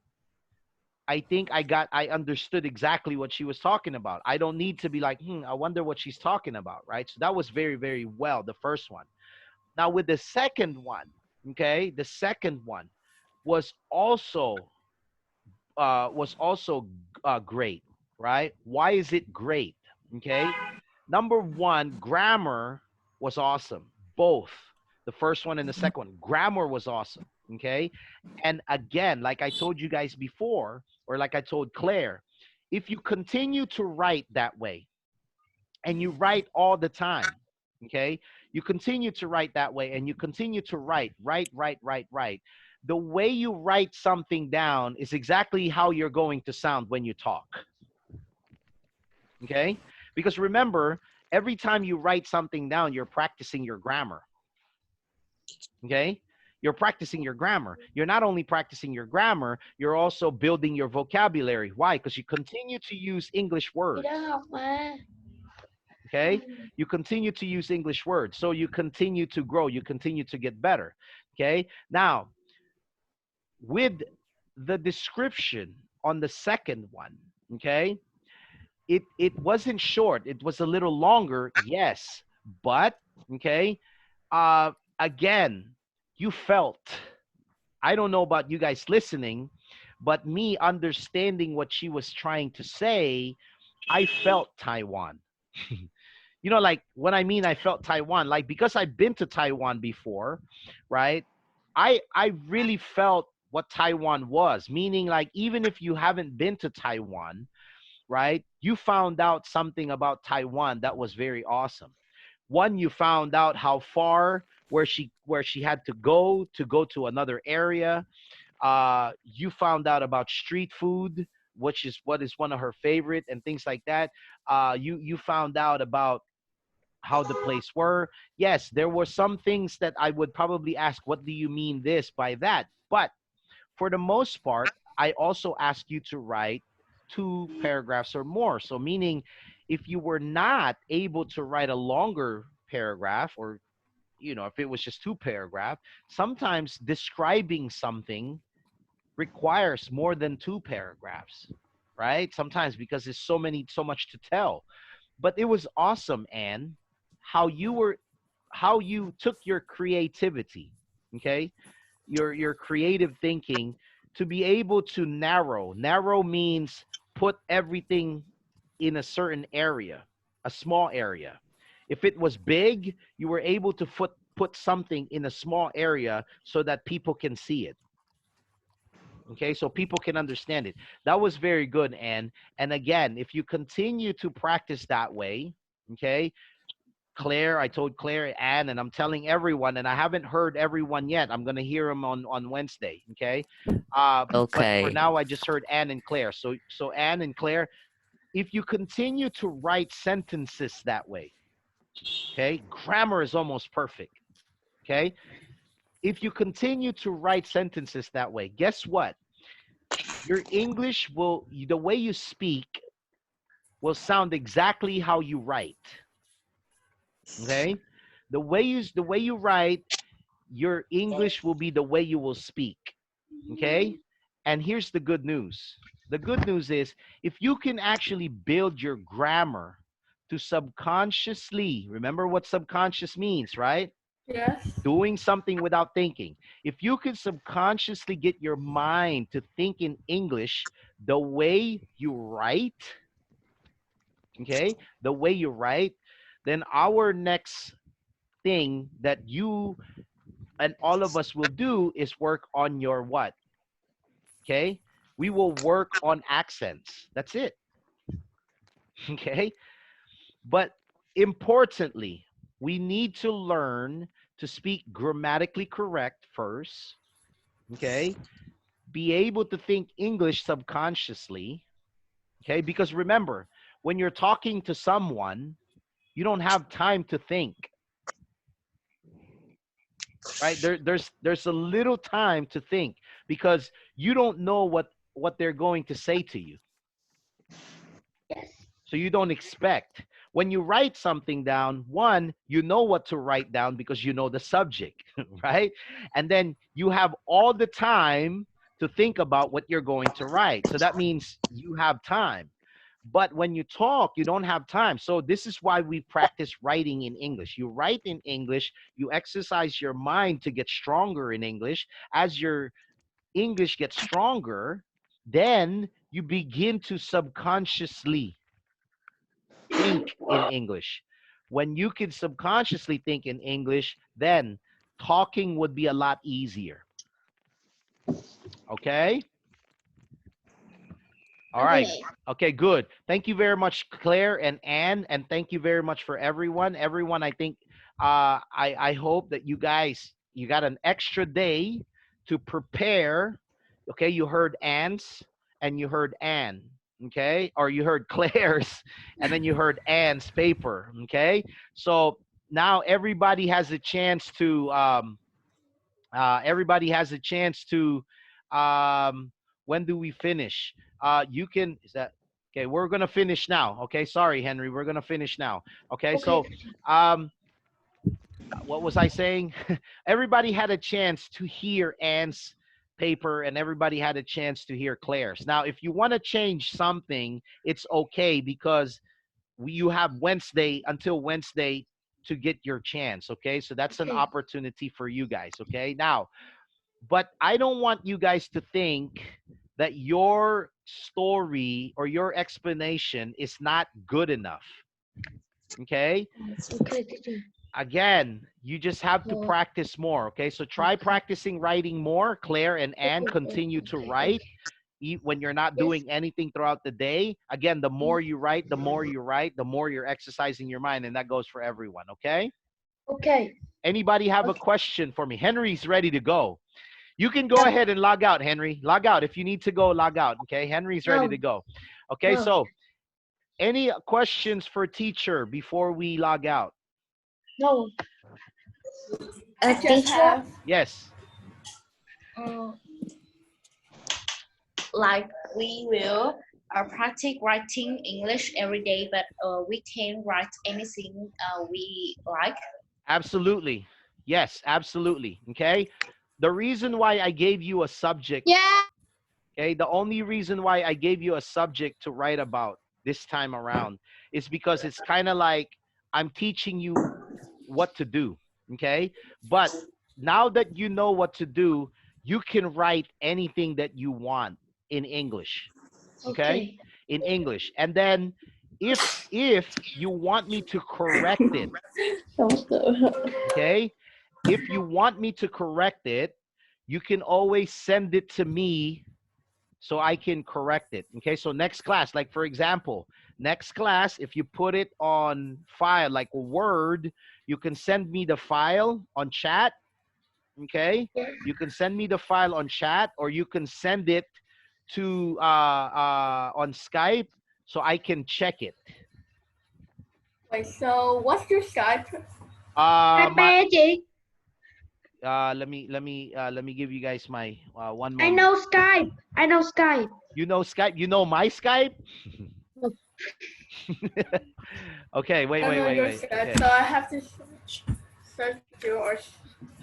I think I understood exactly what she was talking about. I don't need to be like, I wonder what she's talking about, right? So that was very, very well, the first one. Now with the second one, okay, the second one was also great, right? Why is it great? Okay, number one, grammar was awesome. Both the first one and the second one, grammar was awesome. Okay, and again, like I told you guys before, or like I told Claire, if you continue to write that way, and you write all the time, okay, you continue to write that way, and you continue to write, the way you write something down is exactly how you're going to sound when you talk. Okay, because remember, every time you write something down, you're practicing your grammar. Okay, you're practicing your grammar. You're not only practicing your grammar, you're also building your vocabulary. Why? Because you continue to use English words. Okay, you continue to use English words, so you continue to grow, you continue to get better. Okay, now with the description on the second one, okay, it wasn't short, it was a little longer, yes, but okay, again, you felt, I don't know about you guys listening, but me understanding what she was trying to say, I felt Taiwan. You know, like when I mean I felt Taiwan, like because I've been to Taiwan before, right? I really felt what Taiwan was, meaning like even if you haven't been to Taiwan, right? You found out something about Taiwan that was very awesome. One, you found out how far where she had to go to another area. You found out about street food, which is what is one of her favorite and things like that. You found out about how the place were. Yes, there were some things that I would probably ask, what do you mean this by that? But for the most part, I also ask you to write 2 paragraphs or more. So meaning if you were not able to write a longer paragraph, or if it was just 2 paragraphs, sometimes describing something requires more than 2 paragraphs, right? Sometimes because there's so much to tell. But it was awesome, Anne, how you took your creativity, okay, your creative thinking, to be able to narrow means put everything in a certain area, a small area. If it was big, you were able to put something in a small area so that people can see it. Okay, so people can understand it. That was very good, Anne. And again, if you continue to practice that way, okay, Claire, I told Claire, Anne, and I'm telling everyone, and I haven't heard everyone yet. I'm going to hear them on Wednesday, okay? But for now, I just heard Anne and Claire. So Anne and Claire, if you continue to write sentences that way, okay, grammar is almost perfect, okay? If you continue to write sentences that way, guess what? Your English will, the way you speak will sound exactly how you write. Okay? The way you write, your English will be the way you will speak. Okay? And here's the good news. The good news is if you can actually build your grammar to subconsciously, remember what subconscious means, right? Yes. Doing something without thinking. If you can subconsciously get your mind to think in English the way you write, okay, the way you write, then our next thing that you and all of us will do is work on your what? Okay, we will work on accents. That's it. Okay, but importantly, we need to learn to speak grammatically correct first, okay? Be able to think English subconsciously, okay? Because remember, when you're talking to someone, you don't have time to think, right? There's a little time to think because you don't know what they're going to say to you. Yes. So you don't expect. When you write something down, one, you know what to write down because you know the subject, right? And then you have all the time to think about what you're going to write. So that means you have time. But when you talk, you don't have time. So this is why we practice writing in English. You write in English, you exercise your mind to get stronger in English. As your English gets stronger, then you begin to subconsciously think in English. When you can subconsciously think in English, then talking would be a lot easier. Okay? All right. Okay, good. Thank you very much, Claire and Anne, and thank you very much for everyone. Everyone, I think, I hope that you guys, you got an extra day to prepare. Okay, you heard Anne's and you heard Anne. Okay, or you heard Claire's and then you heard Anne's paper. Okay, so now everybody has a chance to when do we finish? You can, is that okay? We're gonna finish now. Okay, sorry, Henry, we're gonna finish now. Okay, so what was I saying? Everybody had a chance to hear Anne's paper and everybody had a chance to hear Claire's. Now, if you want to change something, it's okay because you have Wednesday until Wednesday to get your chance. Okay, so that's an opportunity for you guys. Okay, now, but I don't want you guys to think that your story or your explanation is not good enough. Okay? Again, you just have to practice more. Okay, so try practicing writing more. Claire and Anne, continue to write when you're not doing anything throughout the day. Again, the more you write, the more you're exercising your mind, and that goes for everyone. Okay? Okay. Anybody have a question for me? Henry's ready to go. You can go ahead and log out, Henry. Log out. If you need to go, log out. Okay, Henry's ready to go. Okay, so any questions for teacher before we log out? No. Teacher? Yes. Like we will practice writing English every day, but we can write anything we like. Absolutely. Yes, absolutely. Okay. The reason why I gave you a subject. Okay. The only reason why I gave you a subject to write about this time around is because it's kind of like I'm teaching you what to do. Okay. But now that you know what to do, you can write anything that you want in English. Okay. In English. And then if you want me to correct it, okay, if you want me to correct it, you can always send it to me so I can correct it. Okay, so next class, like for example, next class, if you put it on file, like a Word, you can send me the file on chat. Okay, you can send me the file on chat, or you can send it to on Skype so I can check it. Wait, so what's your Skype? Let me give you guys my one moment. I know Skype. I know Skype. You know Skype? You know my Skype? Okay, wait. Skype, Okay. so I have to search yours.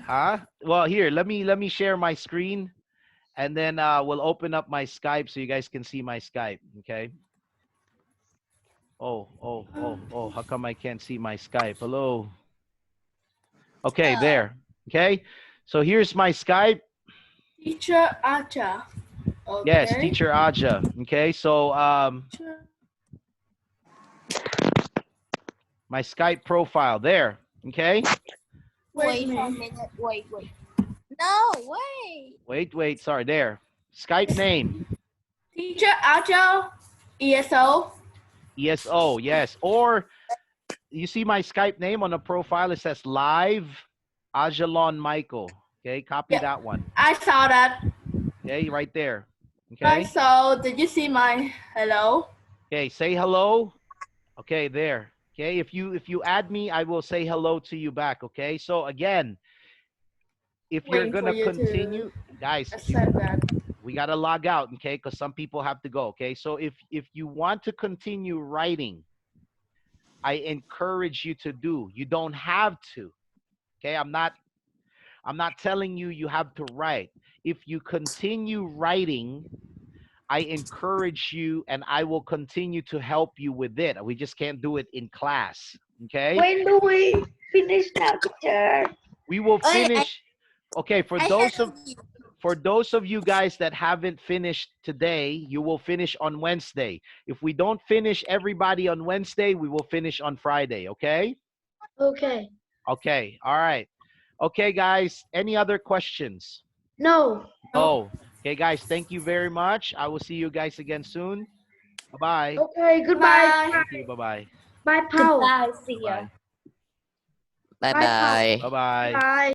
Huh? Well, here, let me share my screen, and then we'll open up my Skype so you guys can see my Skype. Okay. Oh, how come I can't see my Skype? Hello. Okay, there. Okay. So here's my Skype. Teacher Aja. Okay. Yes, teacher Aja. Okay, so my Skype profile there. Okay. Wait for a minute. Wait. No, wait. Wait. Sorry, there. Skype name. Teacher Aja, ESO. ESO, yes. Or you see my Skype name on the profile. It says live Ajalon Michael. Okay, copy that one. I saw that. Okay, right there. Okay. Right, so did you see my hello? Okay, say hello. Okay, there. Okay, if you add me, I will say hello to you back. Okay, so again, if you're gonna continue, guys, we gotta log out. Okay, because some people have to go. Okay, so if you want to continue writing, I encourage you to do. You don't have to. Okay, I'm not telling you have to write. If you continue writing, I encourage you, and I will continue to help you with it. We just can't do it in class. Okay. When do we finish now, teacher? We will finish. Okay, for those of you guys that haven't finished today, you will finish on Wednesday. If we don't finish everybody on Wednesday, we will finish on Friday. Okay. Okay. Okay. All right. Okay, guys. Any other questions? No. Oh, okay, guys. Thank you very much. I will see you guys again soon. Bye-bye. Okay, goodbye. Thank you. Bye-bye. Bye, Paul. Goodbye. See ya. Bye. Bye bye. Bye-bye. Bye.